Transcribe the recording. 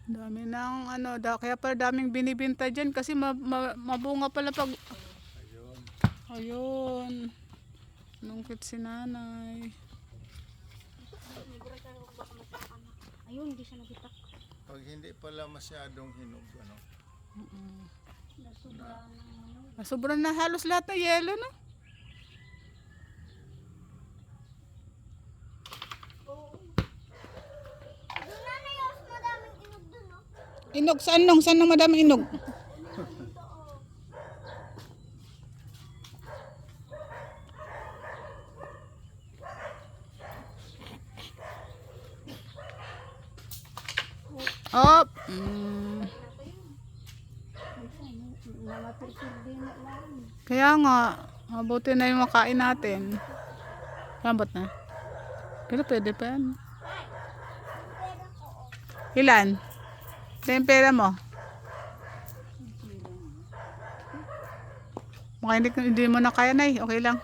Dami ng ano, kaya pala daming binibinta dyan kasi mabunga pala pag... Ayun. Nungkit si nanay. Ayun, hindi siya nagitak. Pag hindi pala masyadong hinog, ano? Sobrang na halos lahat na yelo, no? Doon na yung madaming inog doon, no? Inog, saan nung? Saan nung madaming inog? Op! Kaya nga, mabuti na yung makain natin. Lambot na. Pero pwede pa yan. Ilan? Ito yung pera mo. Maka hindi mo na kaya na eh. Okay lang.